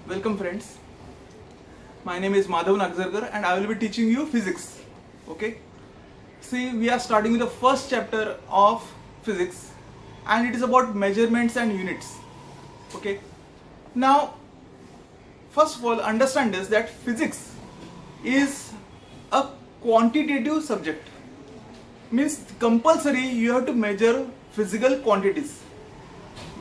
Welcome friends. My name is Madhav Nagzarkar and I will be teaching you physics. Okay. See, we are starting with the first chapter of physics and it is about measurements and units. Okay. Now, first of all, understand this that physics is a quantitative subject. Means compulsory you have to measure physical quantities.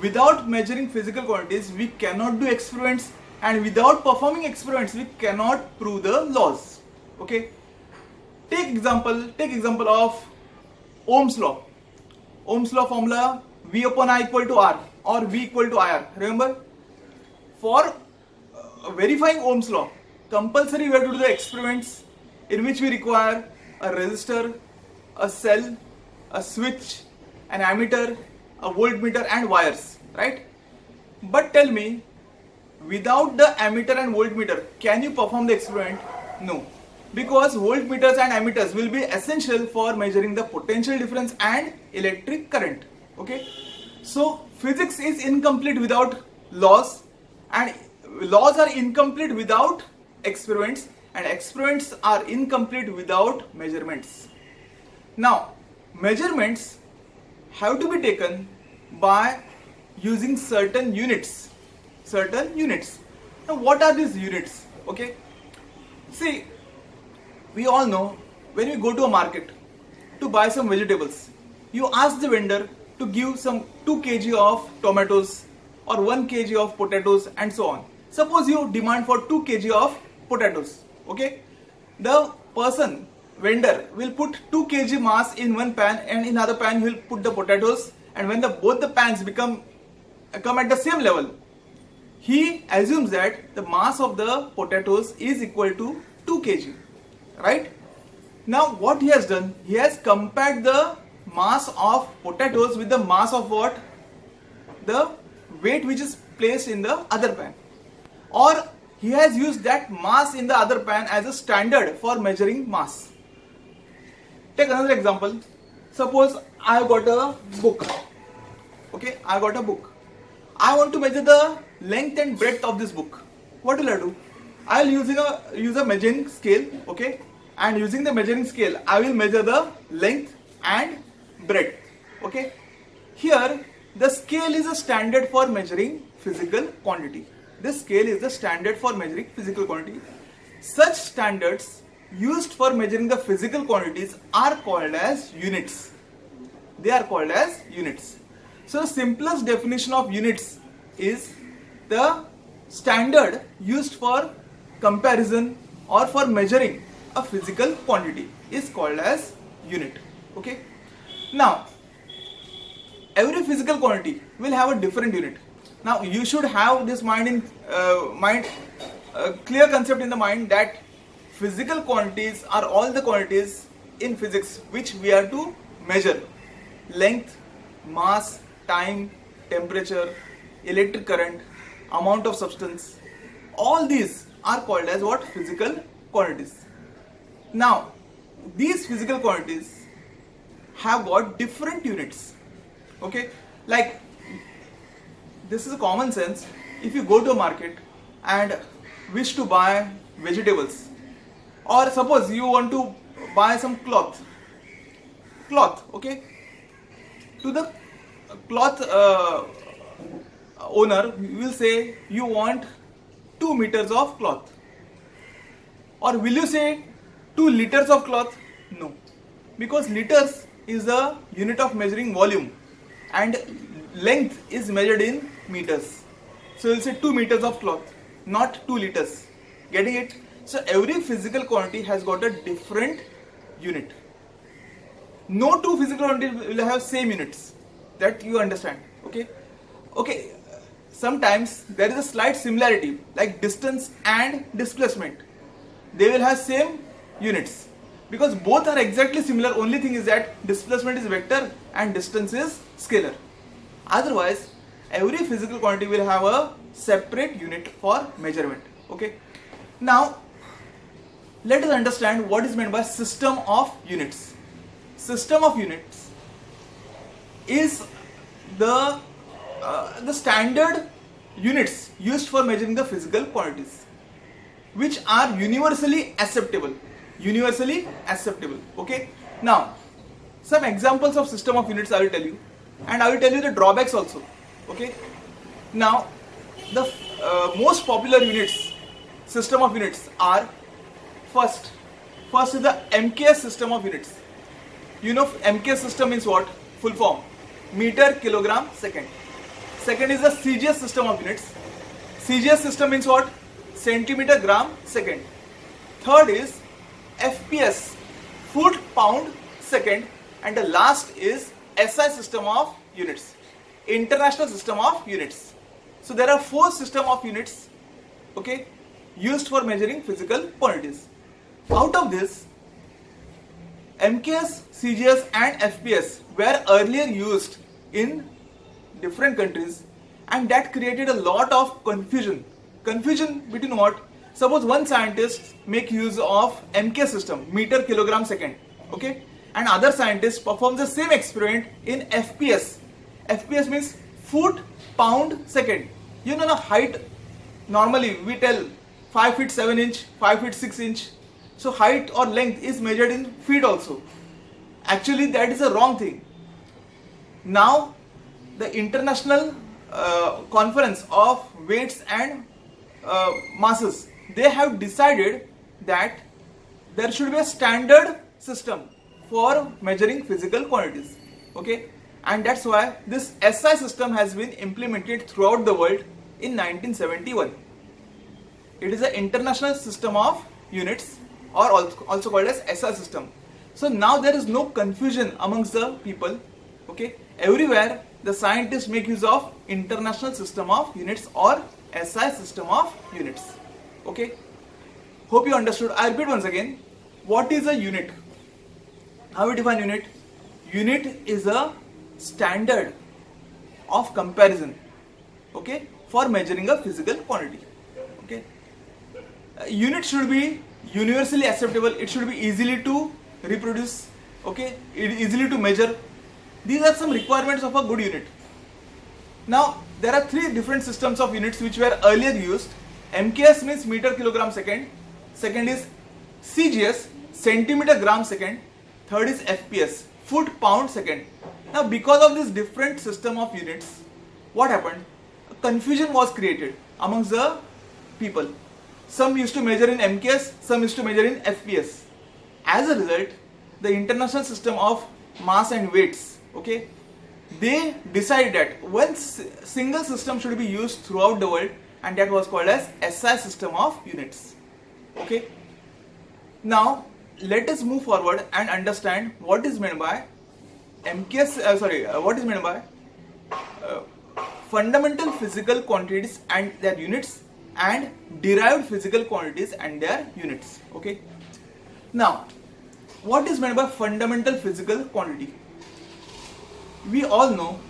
Without measuring physical quantities, we cannot do experiments, and without performing experiments, we cannot prove the laws. Okay. Take example of Ohm's law. Ohm's law formula V upon I equal to R or V equal to IR. Remember, for verifying Ohm's law, compulsory we have to do the experiments in which we require a resistor, a cell, a switch, an ammeter, a voltmeter and wires, right? But tell me, without the ammeter and voltmeter, can you perform the experiment? No, because voltmeters and ammeters will be essential for measuring the potential difference and electric current. Okay, so physics is incomplete without laws, and laws are incomplete without experiments, and experiments are incomplete without measurements. Now, measurements have to be taken by using certain units. Now, what are these units? Okay, see, we all know when we go to a market to buy some vegetables, you ask the vendor to give some 2 kg of tomatoes or 1 kg of potatoes and so on. Suppose you demand for 2 kg of potatoes. Okay, the vendor will put 2 kg mass in one pan, and in other pan he will put the potatoes, and when both the pans come at the same level, he assumes that the mass of the potatoes is equal to 2 kg, right? Now what he has done, he has compared the mass of potatoes with the mass of what? The weight which is placed in the other pan, or he has used that mass in the other pan as a standard for measuring mass. Take another example. Suppose I have got a book. Okay, I got a book. I want to measure the length and breadth of this book. What will I do? I will use a measuring scale. Okay, and using the measuring scale, I will measure the length and breadth. Okay, here the scale is a standard for measuring physical quantity. This scale is the standard for measuring physical quantity. Such standards used for measuring the physical quantities are called as units. They are called as units. So the simplest definition of units is the standard used for comparison or for measuring a physical quantity is called as unit. Okay. Now, every physical quantity will have a different unit. Now you should have this clear concept in the mind that physical quantities are all the quantities in physics which we are to measure: length, mass, time, temperature, electric current, amount of substance. All these are called as what? Physical quantities. Now, these physical quantities have got different units. Okay, like this is a common sense. If you go to a market and wish to buy vegetables, or suppose you want to buy some cloth, okay, to the cloth owner you will say you want 2 meters of cloth, or will you say 2 liters of cloth? No, because liters is the unit of measuring volume and length is measured in meters. So you will say 2 meters of cloth, not 2 liters. Getting it? So every physical quantity has got a different unit. No two physical quantities will have same units. That you understand. Okay. Okay. Sometimes there is a slight similarity, like distance and displacement. They will have same units because both are exactly similar. Only thing is that displacement is vector and distance is scalar. Otherwise, every physical quantity will have a separate unit for measurement. Okay. Now, let us understand what is meant by system of units. System of units is the standard units used for measuring the physical quantities which are universally acceptable. Universally acceptable. Okay. Now, some examples of system of units I will tell you, and I will tell you the drawbacks also. Okay. Now, the most popular units, system of units are first is the MKS system of units. You know MKS system means what? Full form, meter, kilogram, second. Second is the CGS system of units. CGS system means what? Centimeter, gram, second. Third is FPS, foot, pound, second. And the last is SI system of units, International System of Units. So there are 4 system of units, okay, used for measuring physical quantities. Out of this, MKS, CGS and FPS were earlier used in different countries, and that created a lot of confusion. Confusion between what? Suppose one scientist make use of MKS system, meter, kilogram, second, okay, and other scientist performs the same experiment in FPS. FPS means foot, pound, second. You know the height, normally we tell 5 feet 7 inch, 5 feet 6 inch. So height or length is measured in feet also. Actually that is a wrong thing. Now the international conference of weights and masses, they have decided that there should be a standard system for measuring physical quantities. Okay, and that's why this SI system has been implemented throughout the world in 1971. It is the International System of Units, or also called as SI system. So now there is no confusion amongst the people. Okay, everywhere the scientists make use of International System of Units or SI system of units. Okay, hope you understood. I repeat once again, what is a unit? How we define unit? Unit is a standard of comparison, okay, for measuring a physical quantity. Okay, unit should be universally acceptable. It should be easily to reproduce, okay, easily to measure. These are some requirements of a good unit. Now there are 3 different systems of units which were earlier used. MKS means meter, kilogram, second. Second is CGS, centimeter, gram, second. Third is FPS, foot, pound, second. Now because of this different system of units, what happened? Confusion was created amongst the people. Some used to measure in MKS, some used to measure in FPS. As a result, the International System of Mass and Weights, okay, they decided that one single system should be used throughout the world, and that was called as SI system of units. Okay. Now let us move forward and understand what is meant by MKS. What is meant by fundamental physical quantities and their units, and derived physical quantities and their units. Okay. Now, what is meant by fundamental physical quantity? We all know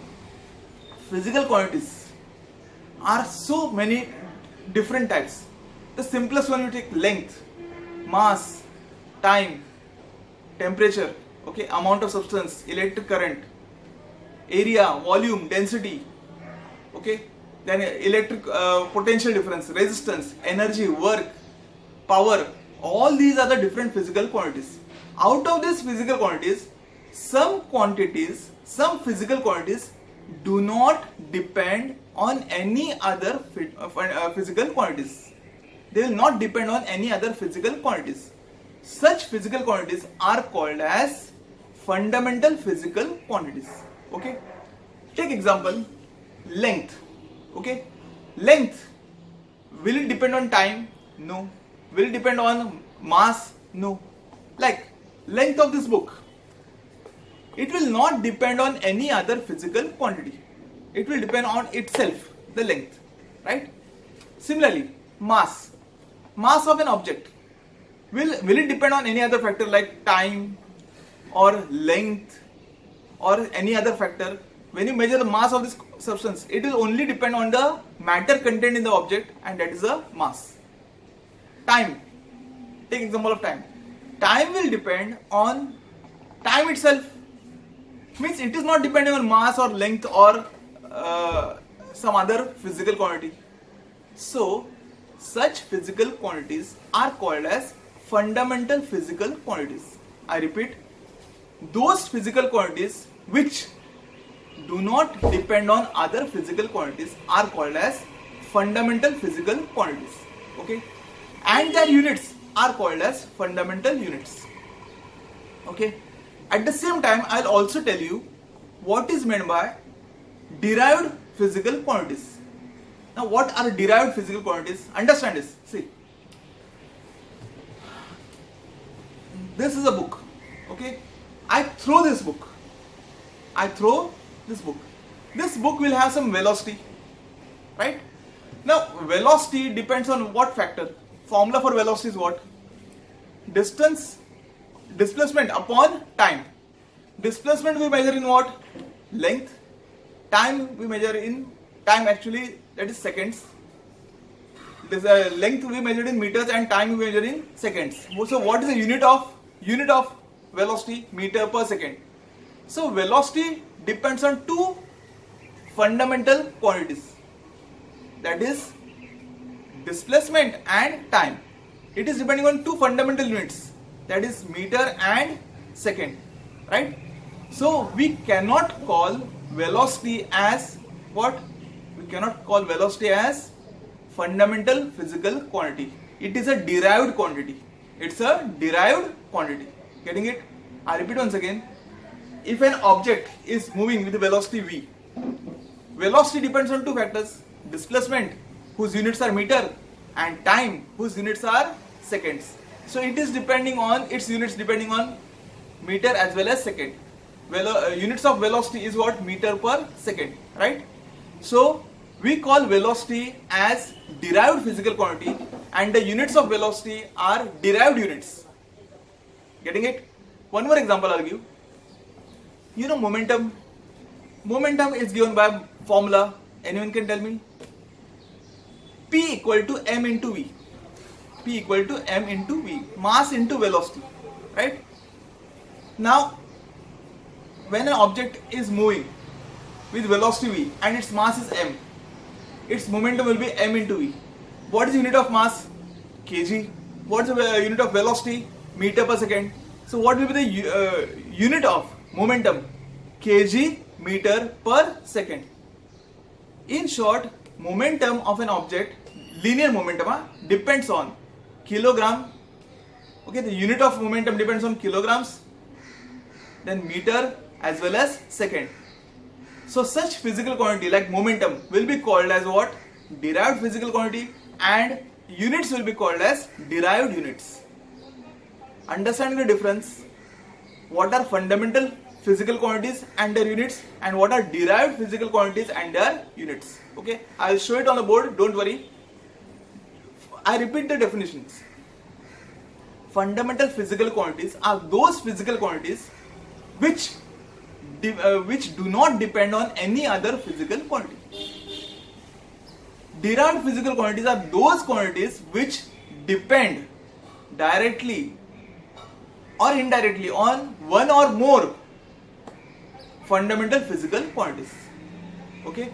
physical quantities are so many different types. The simplest one, you take length, mass, time, temperature, okay, amount of substance, electric current, area, volume, density, okay, then electric potential difference, resistance, energy, work, power. All these are the different physical quantities. Out of these physical quantities, some physical quantities do not depend on any other physical quantities. They will not depend on any other physical quantities. Such physical quantities are called as fundamental physical quantities. Okay. Take example, length. Okay. Length, will it depend on time? No. Will it depend on mass? No. Like length of this book, it will not depend on any other physical quantity. It will depend on itself, the length, right? Similarly, mass of an object, will it depend on any other factor like time or length or any other factor? When you measure the mass of this substance, it will only depend on the matter contained in the object, and that is the mass. Time, take example of time. Time will depend on time itself. Means it is not depending on mass or length or some other physical quantity. So such physical quantities are called as fundamental physical quantities. I repeat, those physical quantities which do not depend on other physical quantities are called as fundamental physical quantities. Okay, and their units are called as fundamental units. Okay, at the same time I'll also tell you what is meant by derived physical quantities. Now what are derived physical quantities? Understand this. See, this is a book. Okay, I throw this book. This book will have some velocity, right? Now velocity depends on what factor? Formula for velocity is what? Displacement upon time. Displacement we measure in what? Length. Time we measure in time, actually that is seconds. Length we measure in meters and time we measure in seconds. So what is the unit of velocity? Meter per second. So velocity depends on two fundamental quantities, that is displacement and time. It is depending on two fundamental units, that is meter and second, right? So we cannot call velocity as what? We cannot call velocity as fundamental physical quantity. It is a derived quantity. It's a derived quantity. Getting it? I repeat once again. If an object is moving with velocity v, velocity depends on two factors: displacement, whose units are meter, and time, whose units are seconds. So it is depending on its units depending on meter as well as second. Units of velocity is what? Meter per second, right? So we call velocity as derived physical quantity, and the units of velocity are derived units. Getting it? One more example I'll give. You know momentum. Momentum is given by formula. Anyone can tell me? P equal to m into v. P equal to m into v. Mass into velocity, right? Now, when an object is moving with velocity v and its mass is m, its momentum will be m into v. What is the unit of mass? Kg. What is the unit of velocity? Meter per second. So what will be the unit of momentum? Kg meter per second. In short, momentum of an object, linear momentum, depends on kilogram. Okay, the unit of momentum depends on kilograms, then meter as well as second. So such physical quantity like momentum will be called as what? Derived physical quantity, and units will be called as derived units. Understanding the difference, what are fundamental physical quantities and their units, and what are derived physical quantities and their units. Okay, I'll show it on the board, don't worry. I repeat the definitions. Fundamental physical quantities are those physical quantities which do not depend on any other physical quantity. Derived physical quantities are those quantities which depend directly or indirectly on one or more fundamental physical quantities. Okay,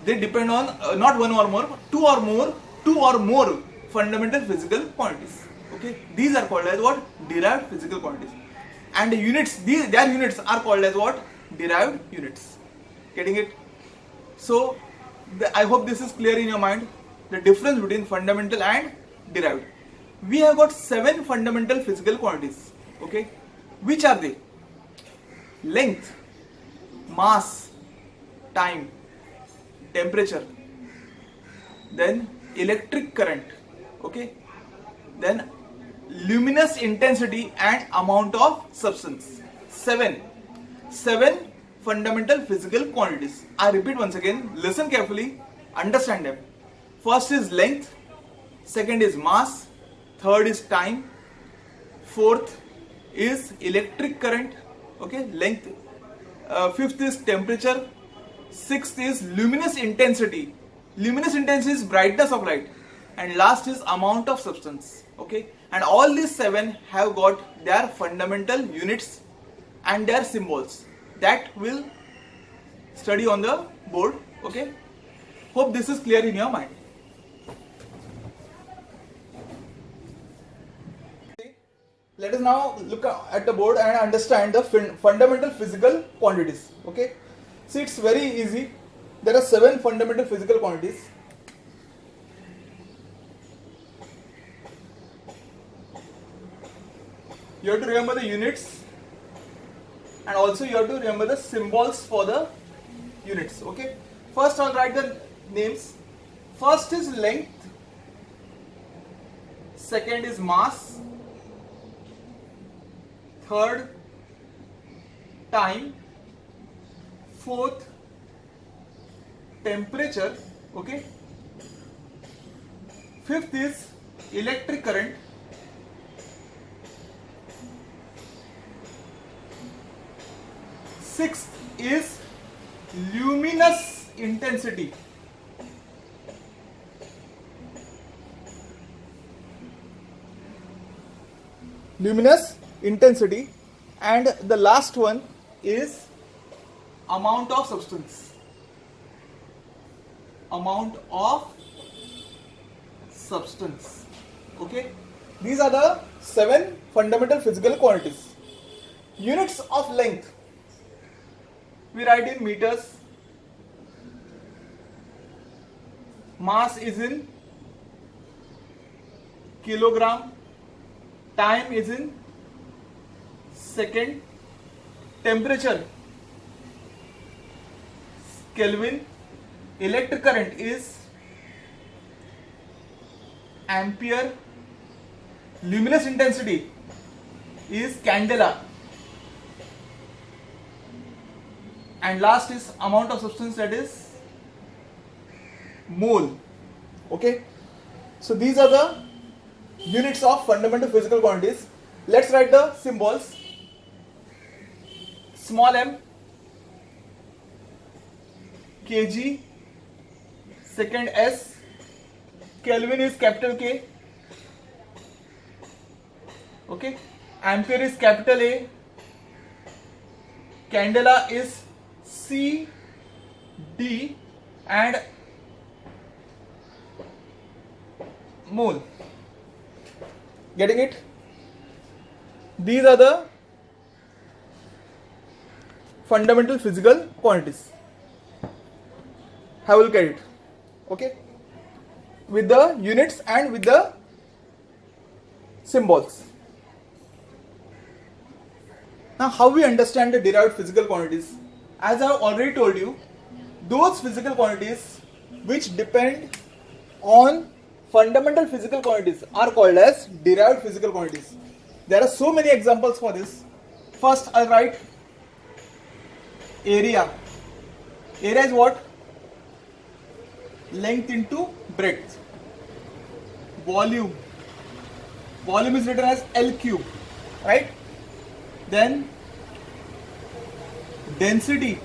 they depend on not one or more, two or more fundamental physical quantities. Okay, these are called as what? Derived physical quantities, and the units, their units are called as what? Derived units. Getting it? So I hope this is clear in your mind, the difference between fundamental and derived. We have got 7 fundamental physical quantities. Okay, which are they? Length, mass, time, temperature, then electric current, okay, then luminous intensity and amount of substance. 7 fundamental physical quantities. I repeat once again, listen carefully, understand them. First is length, second is mass, third is time, fourth is electric current, okay, length, fifth is temperature, sixth is luminous intensity. Luminous intensity is brightness of light, and last is amount of substance. Okay, and all these 7 have got their fundamental units and their symbols that we'll study on the board. Okay, Hope this is clear in your mind. Let us now look at the board and understand the fundamental physical quantities. Okay, see, it's very easy. There are 7 fundamental physical quantities. You have to remember the units, and also you have to remember the symbols for the units. Okay, first I'll write the names. First is length, second is mass, third time, fourth temperature, okay, fifth is electric current, sixth is luminous intensity, and the last one is amount of substance. Okay, these are the 7 fundamental physical quantities. Units of length we write in meters, mass is in kilogram, time is in second, temperature Kelvin, electric current is ampere, luminous intensity is candela, and last is amount of substance, that is mole. Okay, so these are the units of fundamental physical quantities. Let's write the symbols. Small m, kg, second S, Kelvin is capital K, okay, ampere is capital A, candela is C, D, and mole. Getting it? These are the fundamental physical quantities. Have a look at it. Okay, with the units and with the symbols. Now, how we understand the derived physical quantities? As I have already told you, those physical quantities which depend on fundamental physical quantities are called as derived physical quantities. There are so many examples for this. First, I'll write area. Area is what? Length into breadth. Volume. Volume is written as L cube, right? Then density,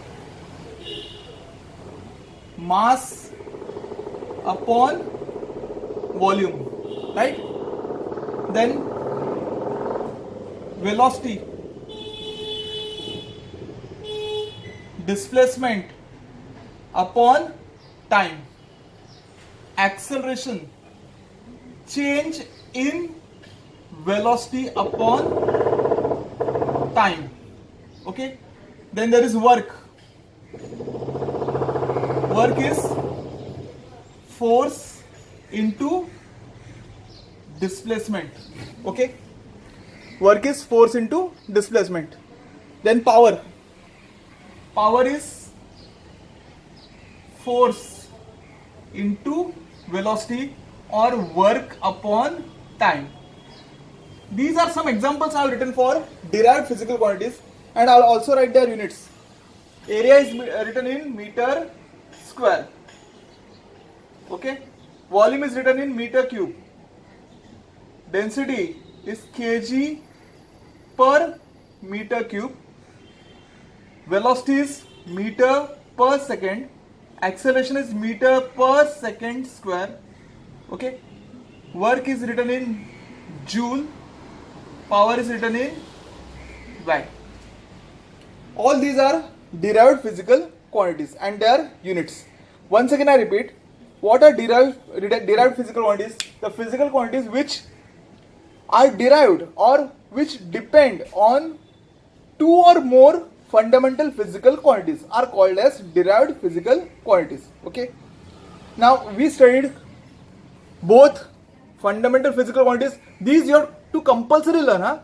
mass upon volume, right? Then velocity, displacement upon time, acceleration, change in velocity upon time. Okay, then there is work. Work is force into displacement. Okay, work is force into displacement. Then power. Power is force into velocity or work upon time. These are some examples I have written for derived physical quantities, and I will also write their units. Area is written in meter square. Okay. Volume is written in meter cube. Density is kg per meter cube. Velocity is meter per second. Acceleration is meter per second square. Okay. Work is written in joule. Power is written in watt. All these are derived physical quantities and their units. Once again I repeat, What are derived physical quantities? The physical quantities which are derived or which depend on two or more fundamental physical quantities are called as derived physical quantities. Okay. Now we studied both fundamental physical quantities. These you have to compulsory learn.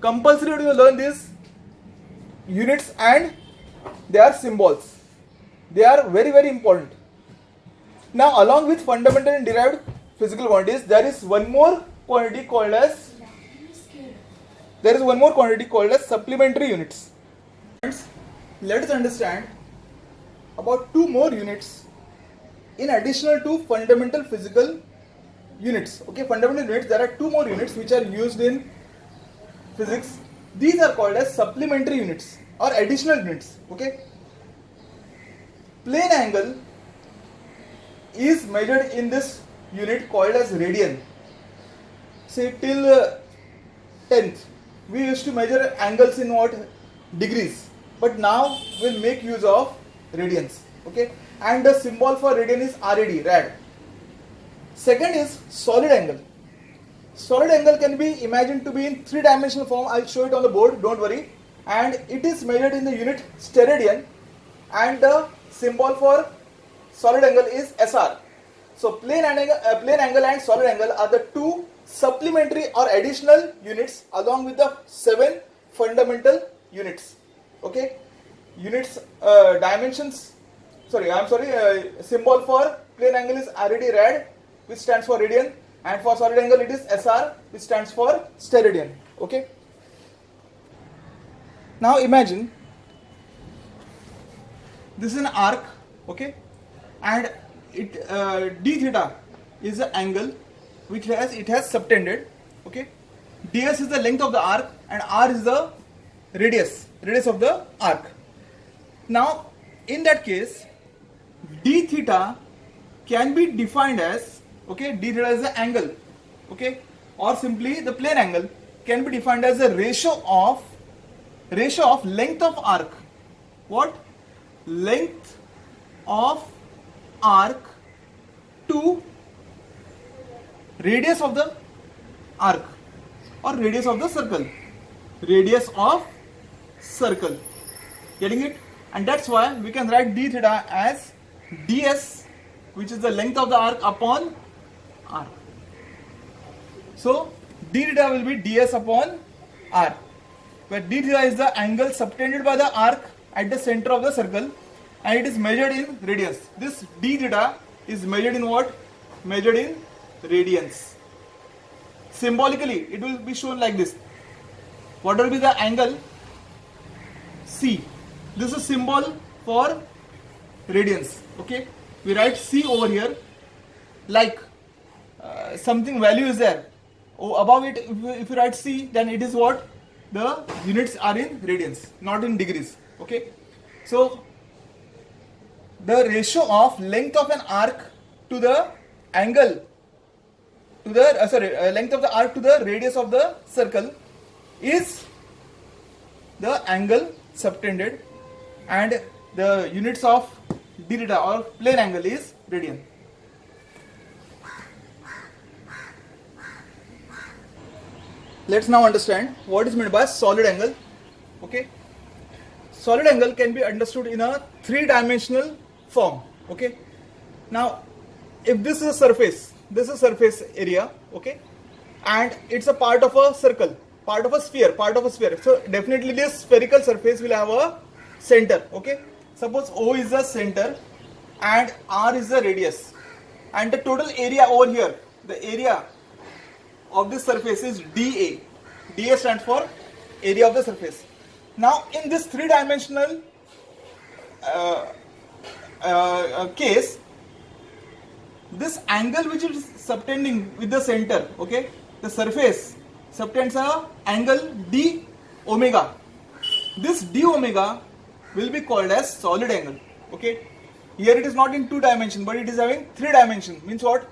Compulsory you learn these units and their symbols. They are very, very important. Now along with fundamental and derived physical quantities, there is one more quantity called as supplementary units. Let us understand about two more units in additional to fundamental physical units. Okay, fundamental units, there are two more units which are used in physics. These are called as supplementary units or additional units. Okay, plane angle is measured in this unit called as radian. Say till 10th we used to measure angles in what? Degrees, but now we'll make use of radians. Okay, and the symbol for radian is rad. Second is solid angle. Solid angle can be imagined to be in three-dimensional form. I'll show it on the board, don't worry. And it is measured in the unit steradian, and the symbol for solid angle is SR. So plane angle and solid angle are the two supplementary or additional units along with the 7 fundamental units. Okay, units dimensions. Symbol for plane angle is rad, which stands for radian, and for solid angle it is SR, which stands for steradian. Okay. Now imagine this is an arc. Okay, and it d theta is the angle which has subtended. Okay, ds is the length of the arc and r is the radius of the arc. Now in that case, d theta can be defined as, okay, d theta is the angle, okay, or simply the plane angle can be defined as the ratio of length of arc. What? Length of arc to radius of the arc or radius of the circle. Radius of circle. Getting it? And that's why we can write d theta as ds, which is the length of the arc upon r. So d theta will be ds upon r, where d theta is the angle subtended by the arc at the center of the circle, and it is measured in radians. This d theta is measured in what? Measured in radians. Symbolically, it will be shown like this. What will be the angle? C. This is symbol for radians. Okay, we write C over here, like something value is there. Above it, if you write C, then it is what? The units are in radians, not in degrees. Okay, so the ratio of length of an arc to the angle to the length of the arc to the radius of the circle is the angle subtended, and the units of d theta or plane angle is radian. Let's now understand what is meant by solid angle. Okay, solid angle can be understood in a three-dimensional form. Okay, now if this is a surface area, okay, and it's a part of a circle, part of a sphere. So definitely this spherical surface will have a center. Okay, suppose O is the center and R is the radius, and the total area over here, the area of this surface is dA. dA stands for area of the surface. Now in this three-dimensional case, this angle which is subtending with the center, okay, the surface subtends a angle d omega. This d omega will be called as solid angle. Okay, here it is not in 2 dimensions, but it is having 3 dimensions. Means what?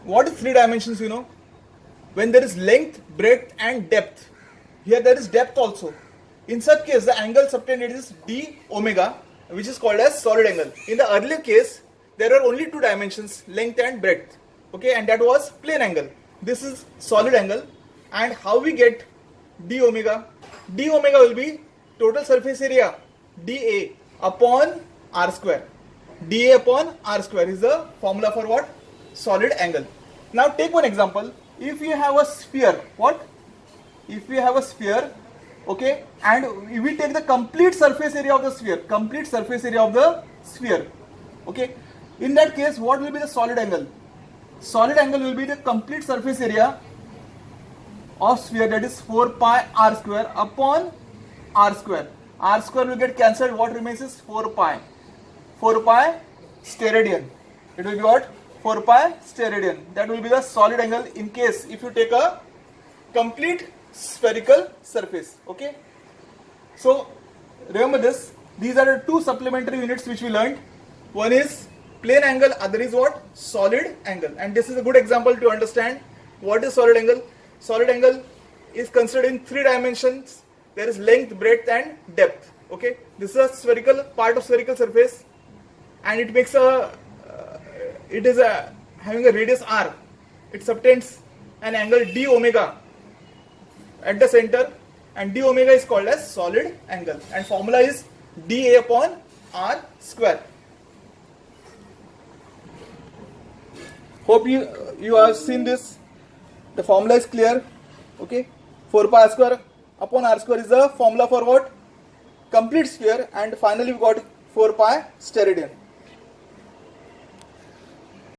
What is 3 dimensions? You know, when there is length, breadth and depth. Here there is depth also. In such case, the angle subtended is d omega, which is called as solid angle. In the earlier case, there were only two dimensions, length and breadth. Okay, and that was plane angle. This is solid angle. And how we get d omega? D omega will be total surface area, dA upon r square. dA upon r square is the formula for what? Solid angle. Now take one example. If you have a sphere, what? If we have a sphere, okay, and we take the complete surface area of the sphere, okay, in that case, what will be the solid angle? Solid angle will be the complete surface area of sphere, that is 4 pi r square upon r square. R square will get cancelled. What remains is 4 pi. 4 pi steradian. It will be what? 4 pi steradian. That will be the solid angle in case if you take a complete spherical surface. Okay. So remember this. These are the two supplementary units which we learned. One is plane angle, other is what? Solid angle. And this is a good example to understand what is solid angle. Solid angle is considered in three dimensions. There is length, breadth and depth. Okay. This is a spherical part of spherical surface, and it makes having a radius r. It subtends an angle d omega at the center, and d omega is called as solid angle, and formula is dA upon r square. Hope you have seen this. The formula is clear. Okay, 4 pi r square upon r square is the formula for what? Complete sphere, and finally we got 4 pi steradian.